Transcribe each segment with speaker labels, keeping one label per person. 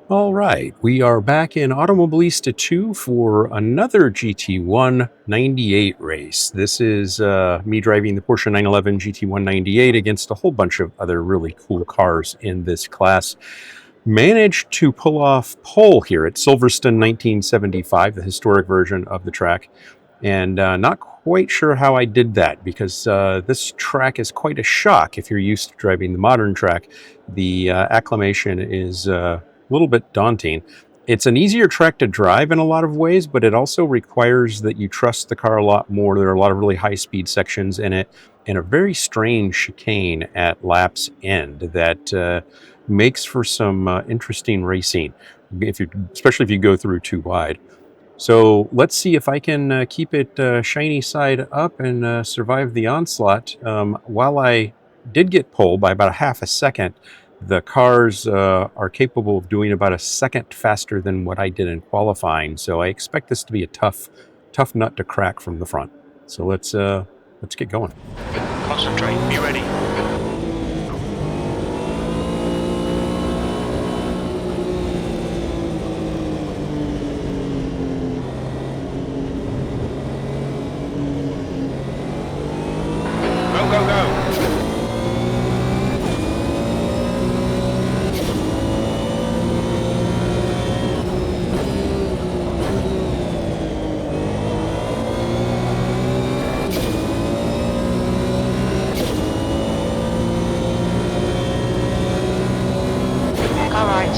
Speaker 1: All right, we are back in Automobilista 2 for another GT1 98 race. This is me driving the Porsche 911 GT1 98 against a whole bunch of other really cool cars in this class. Managed to pull off pole here at Silverstone 1975, the historic version of the track. And not quite sure how I did that because this track is quite a shock if you're used to driving the modern track. The acclimation is a little bit daunting. It's an easier track to drive in a lot of ways, but it also requires that you trust the car a lot more. There are a lot of really high-speed sections in it, and a very strange chicane at lap's end that makes for some interesting racing, especially if you go through too wide. So let's see if I can keep it shiny side up and survive the onslaught. While I did get pulled by about a half a second, the cars are capable of doing about a second faster than what I did in qualifying. So I expect this to be a tough nut to crack from the front. So let's get going.
Speaker 2: Concentrate, be ready. Go, go, go. Car right.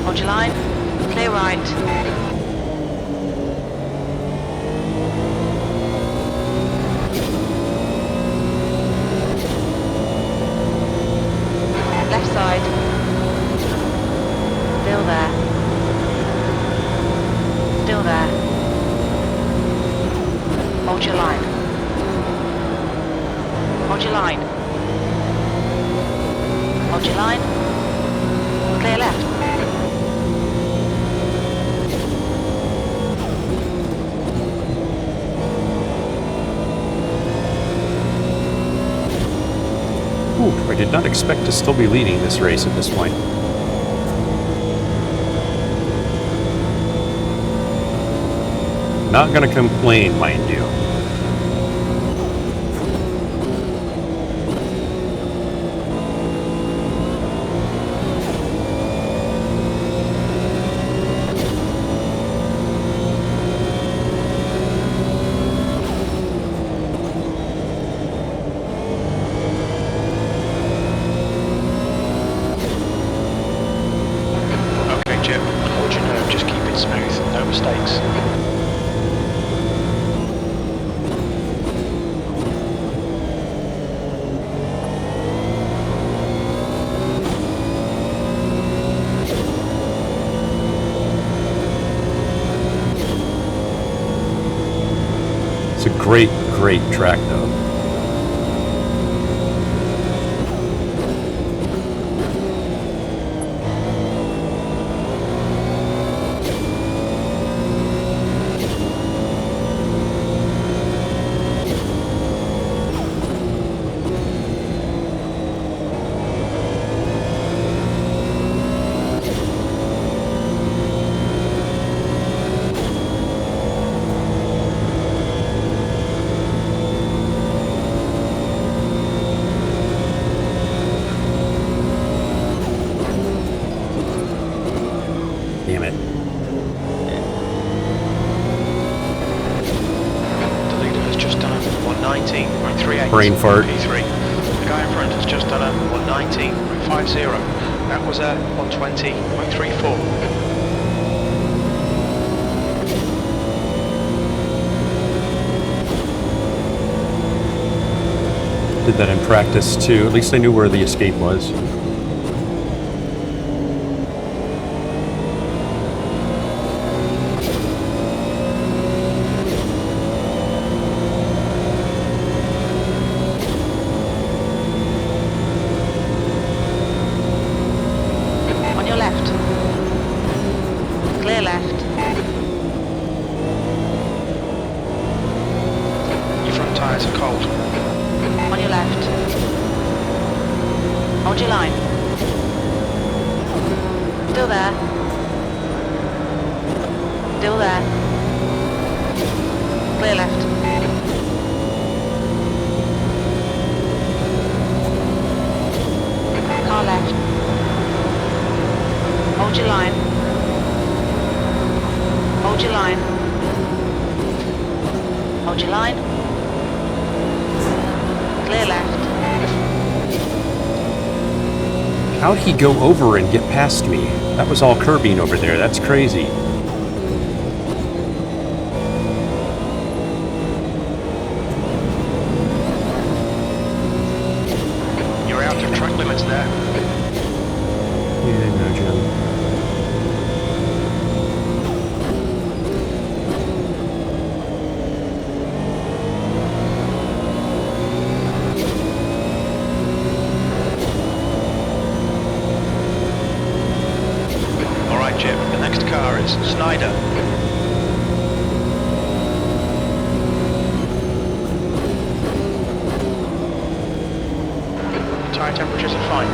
Speaker 2: Hold your line. Clear right. Left side. Still there. Still there. Hold your line. Hold your line. Hold your line. Clear left.
Speaker 1: Ooh, I did not expect to still be leading this race at this point. Not going to complain, mind you.
Speaker 2: Okay, Jim, hold your nerve, just keep it smooth, no mistakes.
Speaker 1: It's a great track, though. Damn it.
Speaker 2: The leader has just done a 119.38.
Speaker 1: Brain fart.
Speaker 2: P3. The guy in front has just done a 119.50. That was a 120.34.
Speaker 1: Did that in practice too. At least I knew where the escape was.
Speaker 2: On your left. Clear left. Your front tyres are cold. On your left. Hold your line.
Speaker 3: Still there. Still there. Clear left. Car left. Hold your line. Hold your line. Hold your line. Clear left.
Speaker 1: How'd he go over and get past me? That was all curbing over there. That's crazy.
Speaker 2: You're out of track limits there.
Speaker 1: Yeah, no, Jim.
Speaker 2: Alright, Chip, the next car is Snyder. Tyre temperatures are fine.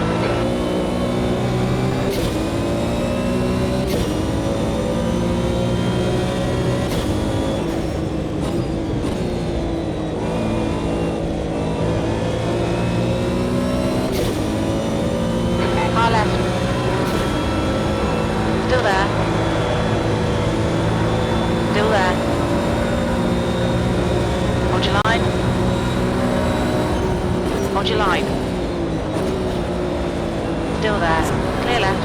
Speaker 3: Car left. Still there. Still there. Hold your line. Hold your line. Still there. Clear left.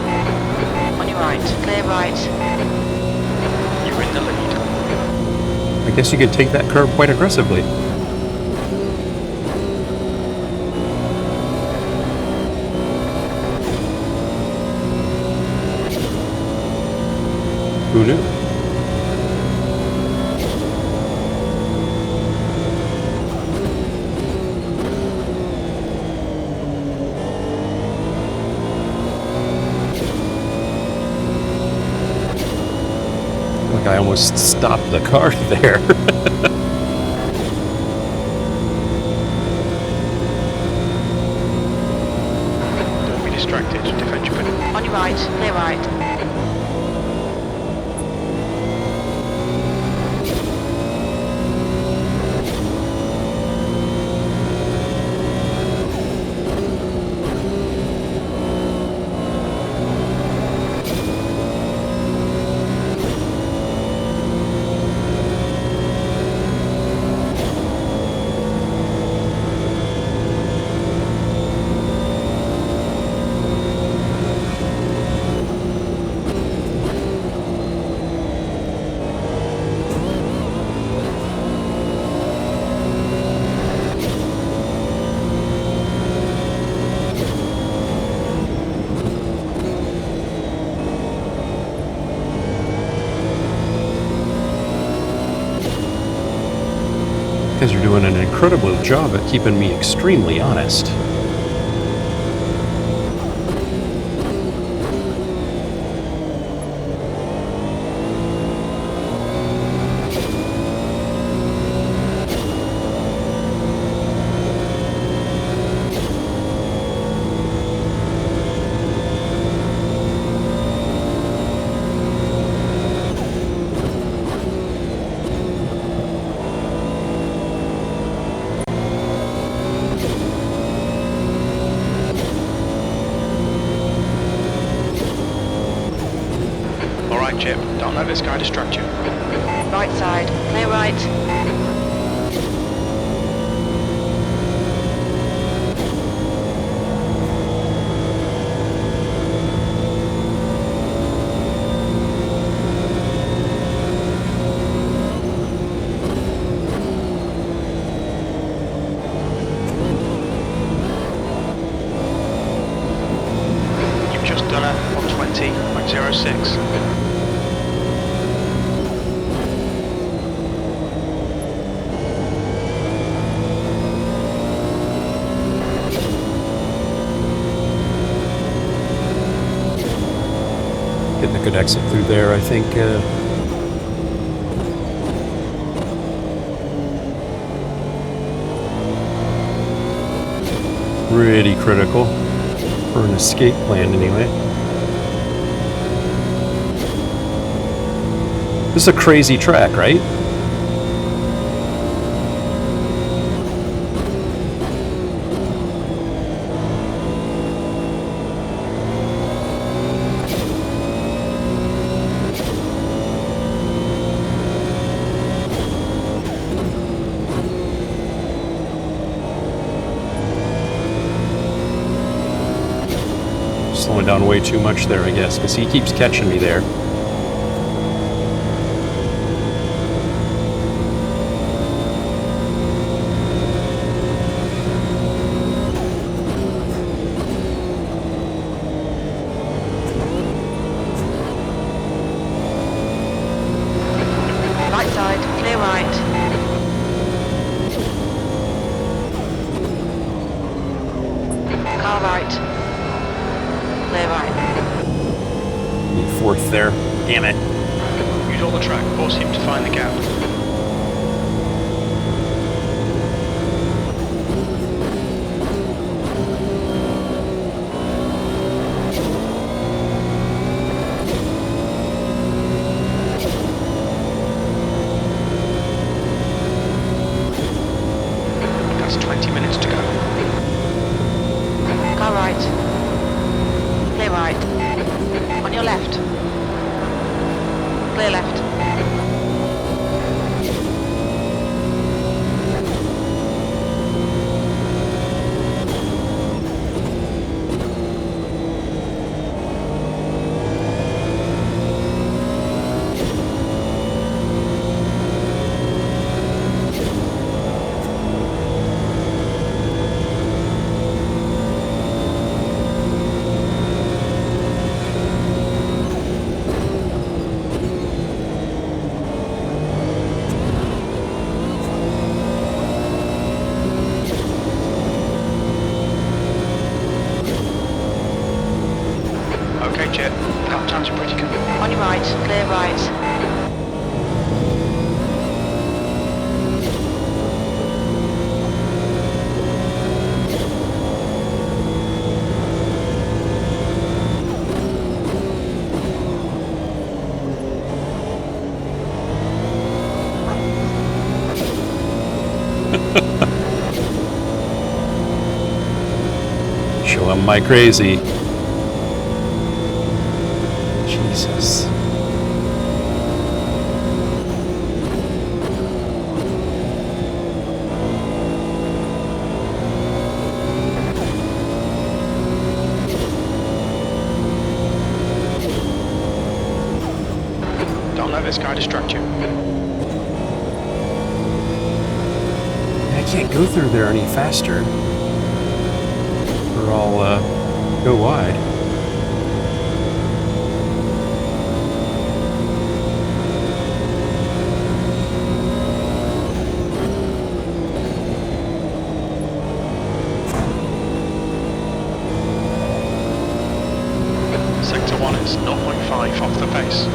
Speaker 3: On your right. Clear right.
Speaker 2: You're in the lead.
Speaker 1: I guess you could take that curb quite aggressively. Who knew? Like I almost stopped the car there.
Speaker 2: Don't be distracted. Defend your position.
Speaker 3: On your right. Clear right.
Speaker 1: You guys are doing an incredible job at keeping me extremely honest.
Speaker 2: Alright, Chip, don't let this guy distract you.
Speaker 3: Right side. Clear right.
Speaker 2: You've just done a 120.06.
Speaker 1: Getting a good exit through there, I think. Pretty critical for an escape plan, anyway. This is a crazy track, right? Slowing down way too much there, I guess, because he keeps catching me there.
Speaker 3: Right side, clear right. Car right. Clear right.
Speaker 1: Need fourth there. Damn it.
Speaker 2: Use all the track, force him to find the gap. That's 20 minutes to go.
Speaker 3: Car right. Clear right. On your left. Clear left.
Speaker 2: Okay, Jet. Lap times are pretty good.
Speaker 3: On your right, clear right.
Speaker 1: Show him my crazy. Jesus.
Speaker 2: Don't let this guy distract you.
Speaker 1: I can't go through there any faster, or I'll go wide.
Speaker 2: Sector 1 is 0.5 off the pace.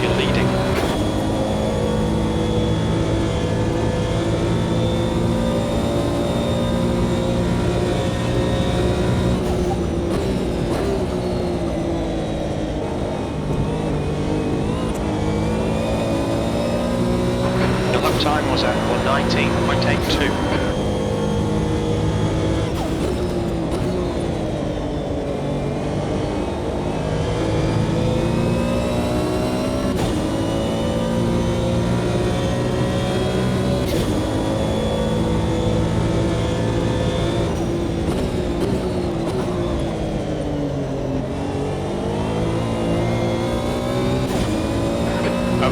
Speaker 2: You're leading. Your lap time was at 119.82.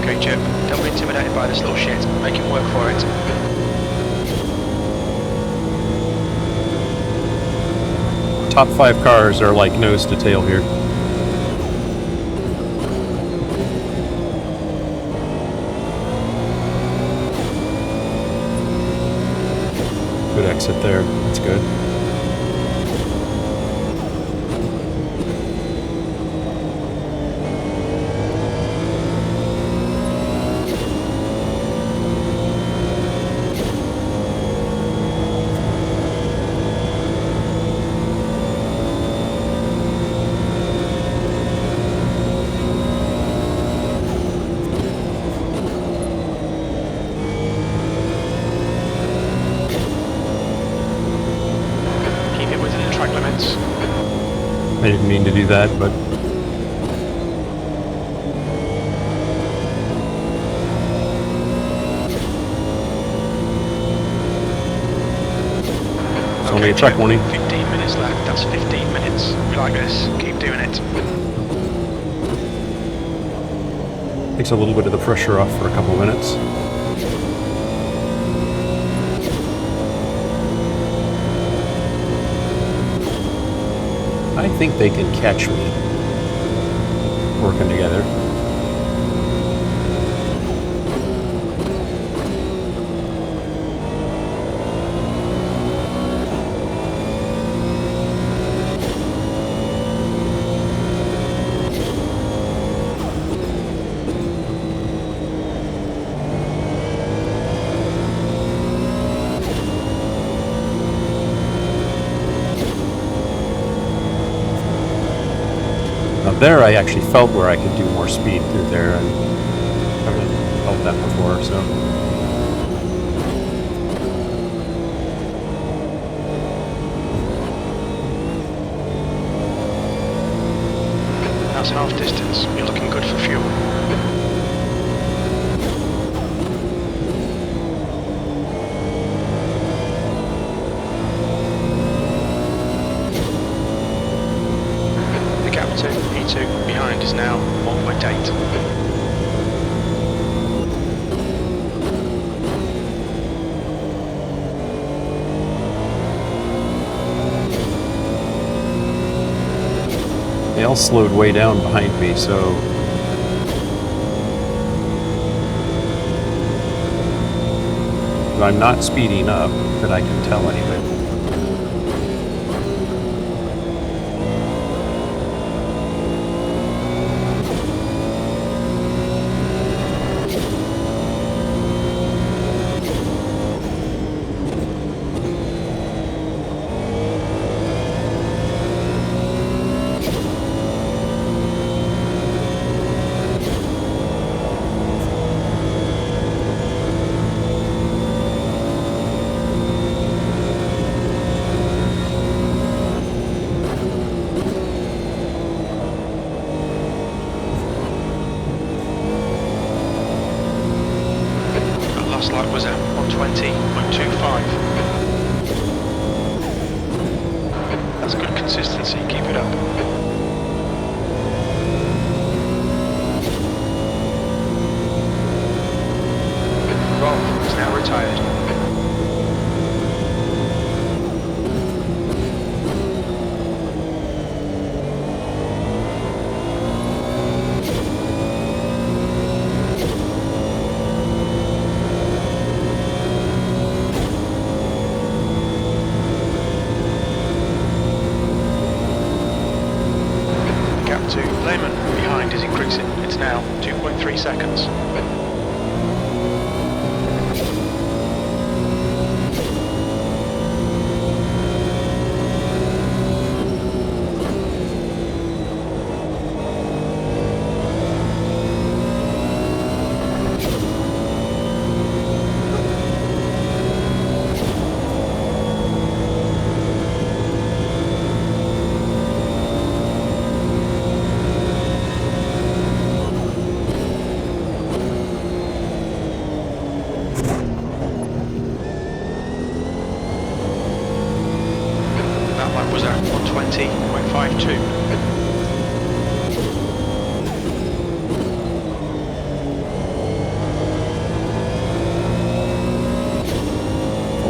Speaker 2: Okay, Chip, don't be intimidated by this little shit. Make him work for it.
Speaker 1: Top 5 cars are like nose to tail here. Good exit there. That's good. I didn't mean to do that, but it's only a track warning.
Speaker 2: 15 minutes left. That's 15 minutes. We like this. Keep doing it.
Speaker 1: Takes a little bit of the pressure off for a couple minutes. I think they can catch me working together. There I actually felt where I could do more speed through there, and I haven't felt that before, so.
Speaker 2: That's half distance. You're looking good for fuel. E2 behind is now 1.8.
Speaker 1: They all slowed way down behind me, so I'm not speeding up that I can tell anyway.
Speaker 2: Last lap was at 120.25. That's good consistency, keep it up. Rolf is now retired. To Lehman behind is increasing. It's now 2.3 seconds.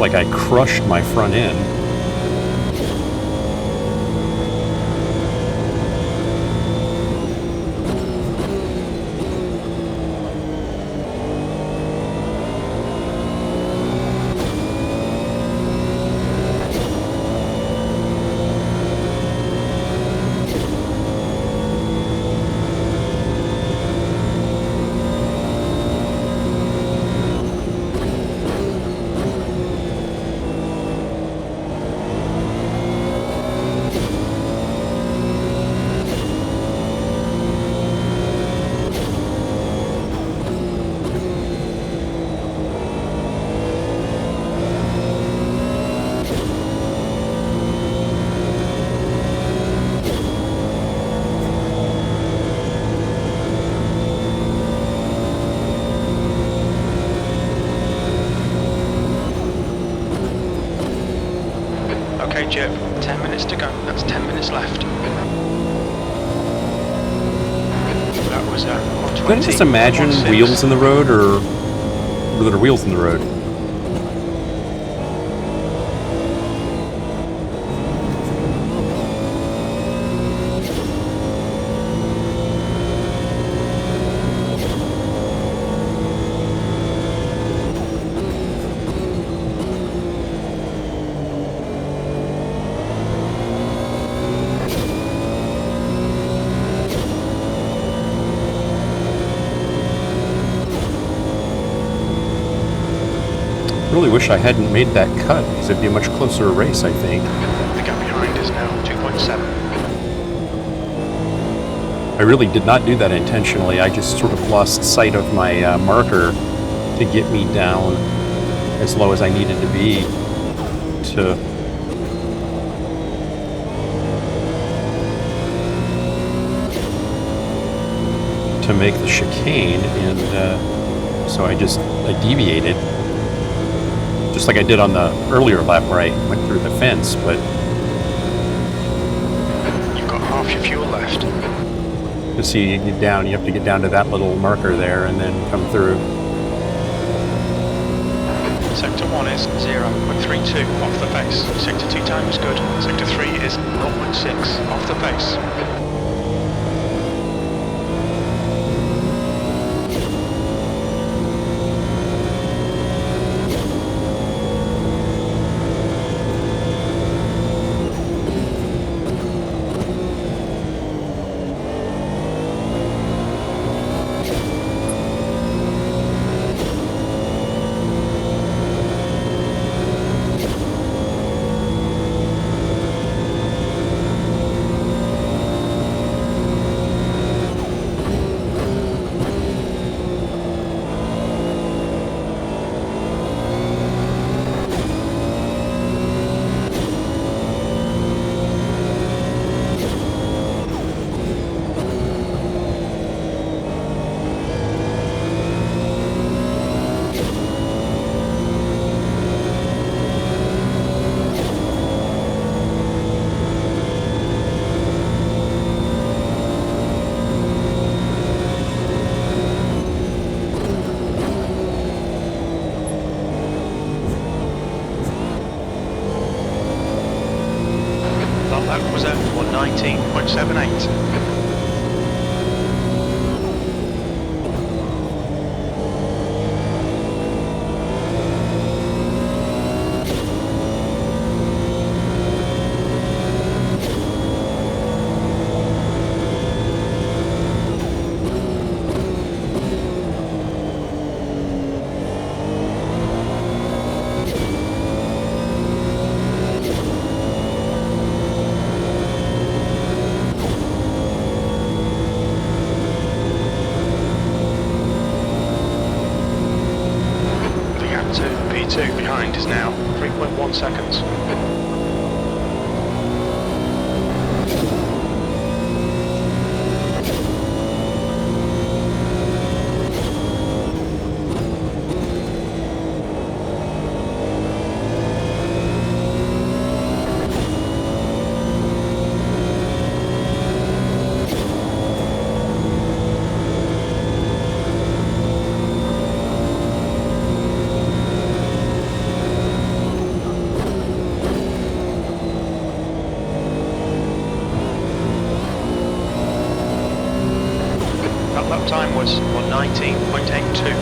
Speaker 1: like I crushed my front end.
Speaker 2: Okay, Jip, 10 minutes to go. That's 10 minutes left. That was 120.
Speaker 1: Can I just imagine
Speaker 2: 116.
Speaker 1: wheels in the road, or were there wheels in the road? Really wish I hadn't made that cut, because it'd be a much closer race, I think.
Speaker 2: The gap behind is now 2.7.
Speaker 1: I really did not do that intentionally. I just sort of lost sight of my marker to get me down as low as I needed to be to make the chicane, and so I deviated, just like I did on the earlier lap where I went through the fence. But
Speaker 2: You've got half your fuel left.
Speaker 1: to see you get down, you have to get down to that little marker there and then come through.
Speaker 2: Sector 1 is 0.32 off the pace. Sector 2 time is good. Sector 3 is 0.6 off the pace. That was at 119.78. P2 behind is now 3.1 seconds. That lap time was 1:19.82.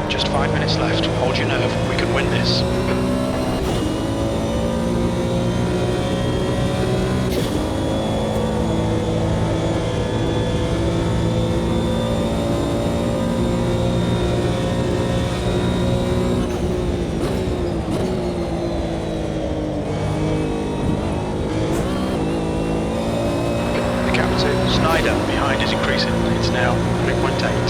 Speaker 2: Just 5 minutes left. Hold your nerve. We can win this. The gap to Snyder behind is increasing. It's now 3.8.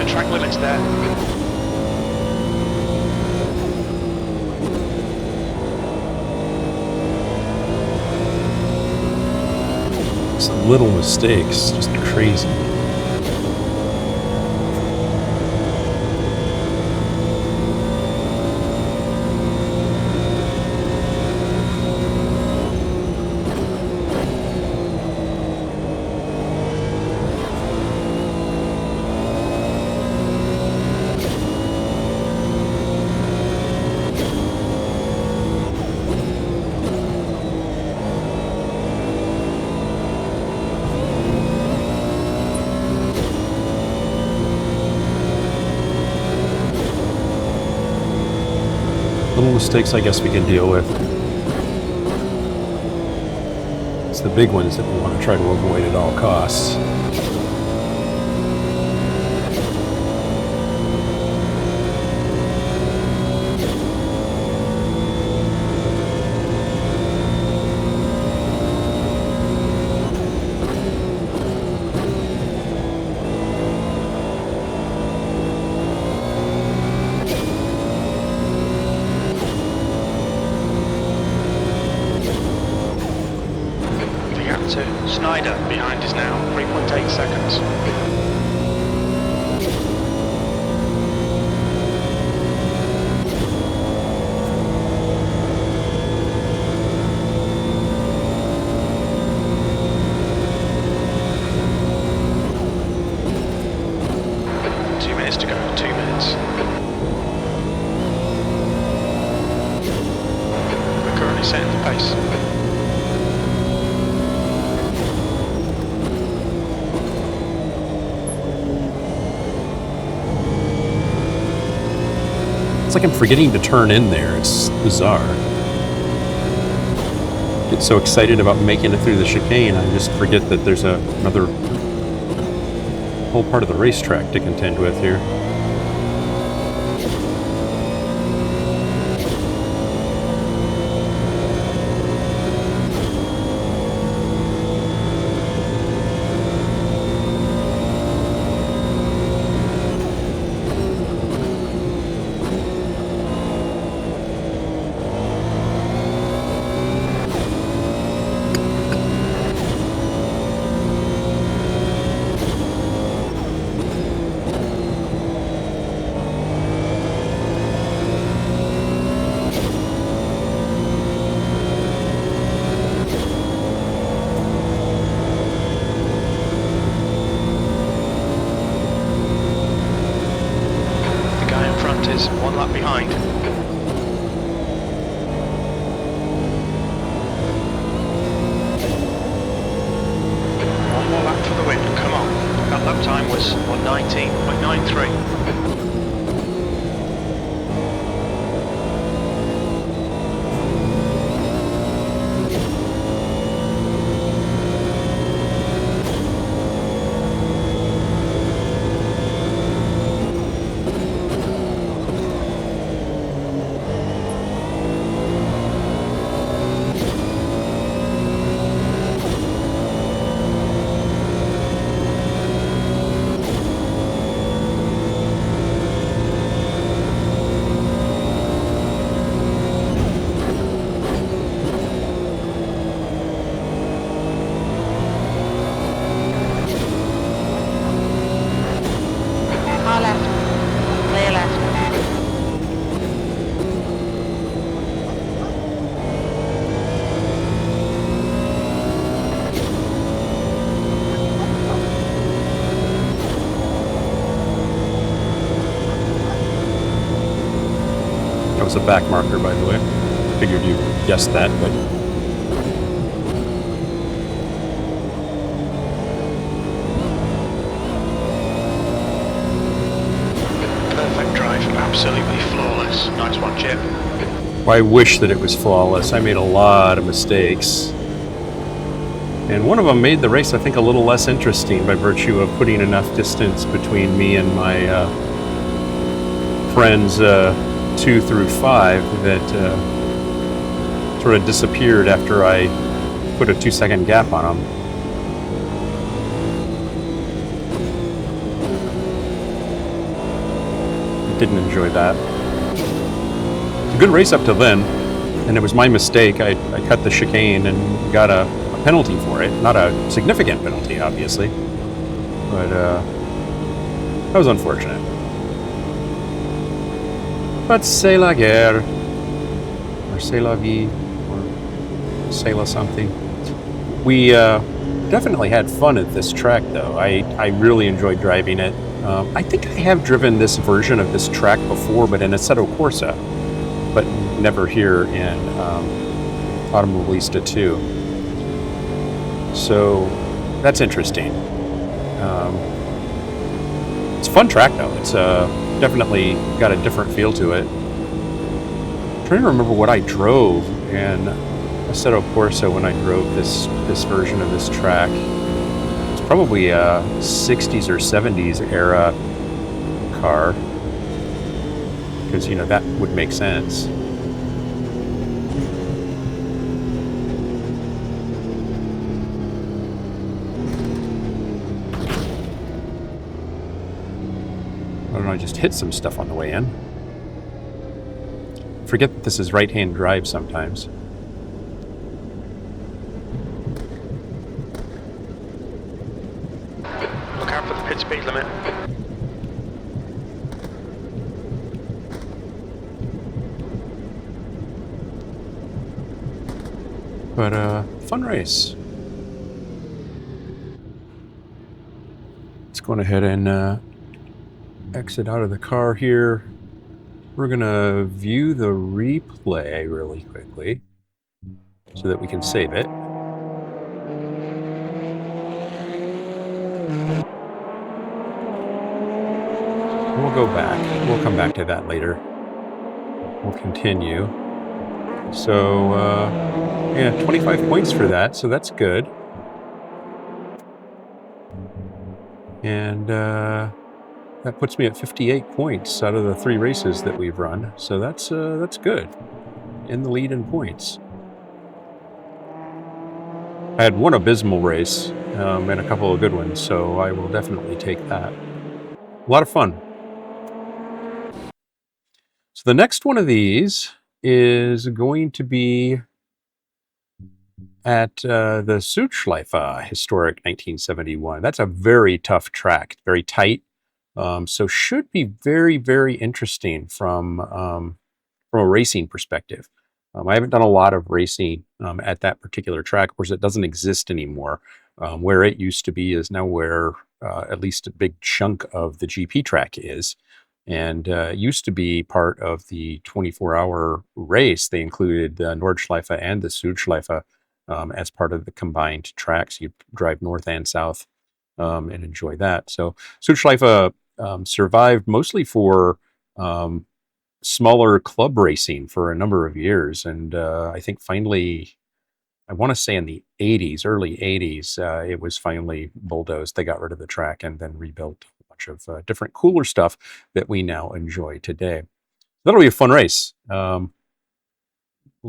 Speaker 2: Track limits there.
Speaker 1: Some little mistakes, just crazy. Little mistakes I guess we can deal with. It's the big ones that we want to try to avoid at all costs.
Speaker 2: To Snyder behind is now 3.8 seconds. To go, 2 minutes. We're currently setting the pace.
Speaker 1: It's like I'm forgetting to turn in there. It's bizarre. Get so excited about making it through the chicane, I just forget that there's another whole part of the racetrack to contend with here. That's a back marker, by the way. Figured you guessed that, but
Speaker 2: Perfect drive, absolutely flawless. Nice one, Chip.
Speaker 1: I wish that it was flawless. I made a lot of mistakes. And one of them made the race, I think, a little less interesting by virtue of putting enough distance between me and my friends 2 through 5 that sort of disappeared after I put a 2-second gap on them. Didn't enjoy that. It's a good race up to then, and it was my mistake. I cut the chicane and got a penalty for it. Not a significant penalty, obviously, but that was unfortunate. But c'est la guerre, or c'est la vie, or c'est la something. We definitely had fun at this track, though. I really enjoyed driving it. I think I have driven this version of this track before, but in Assetto Corsa, but never here in Automobilista 2. So that's interesting. It's a fun track, though. It's definitely got a different feel to it. I'm trying to remember what I drove in Assetto Corsa when I drove this version of this track. Probably a 60s or 70s era car, because that would make sense. I don't know, I just hit some stuff on the way in. Forget that this is right-hand drive sometimes.
Speaker 2: Pit speed limit.
Speaker 1: But fun race. Let's go ahead and exit out of the car here. We're gonna view the replay really quickly so that we can save it. We'll go back. We'll come back to that later. We'll continue. So, yeah, 25 points for that, so that's good. And that puts me at 58 points out of the 3 races that we've run. So that's good. In the lead in points. I had one abysmal race and a couple of good ones, so I will definitely take that. A lot of fun. So the next one of these is going to be at the Südschleife Historic 1971. That's a very tough track, very tight. So should be very, very interesting from a racing perspective. I haven't done a lot of racing at that particular track. Of course, it doesn't exist anymore. Where it used to be is now where at least a big chunk of the GP track is. And it used to be part of the 24-hour race. They included the Nordschleife and the Südschleife as part of the combined tracks. You drive north and south and enjoy that. So Südschleife survived mostly for smaller club racing for a number of years. And I think finally, I want to say in the 80s, early 80s, it was finally bulldozed. They got rid of the track and then rebuilt a bunch of different cooler stuff that we now enjoy today. That'll be a fun race. We'll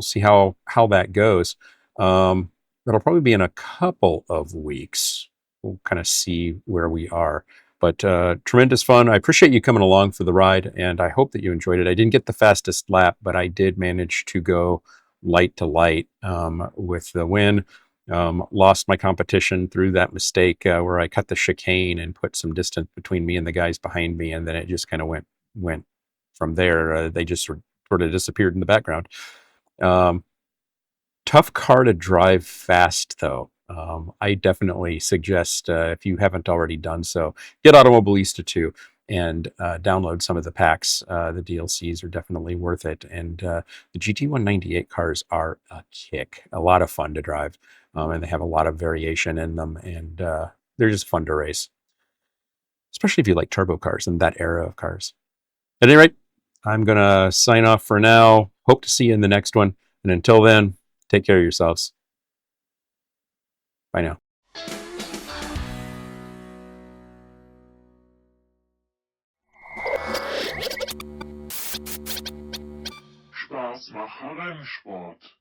Speaker 1: see how that goes. That'll probably be in a couple of weeks. We'll kind of see where we are. But tremendous fun. I appreciate you coming along for the ride, and I hope that you enjoyed it. I didn't get the fastest lap, but I did manage to go light to light with the win. Lost my competition through that mistake where I cut the chicane and put some distance between me and the guys behind me, and then it just kind of went from there. They just sort of disappeared in the background. Tough car to drive fast, though. I definitely suggest, if you haven't already done so, get Automobilista 2. and download some of the packs. The DLCs are definitely worth it. And the GT1 98 cars are a kick, a lot of fun to drive. And they have a lot of variation in them, and they're just fun to race, especially if you like turbo cars and that era of cars. At any rate, I'm going to sign off for now. Hope to see you in the next one. And until then, take care of yourselves. Bye now.
Speaker 4: Spaß mache Rennsport.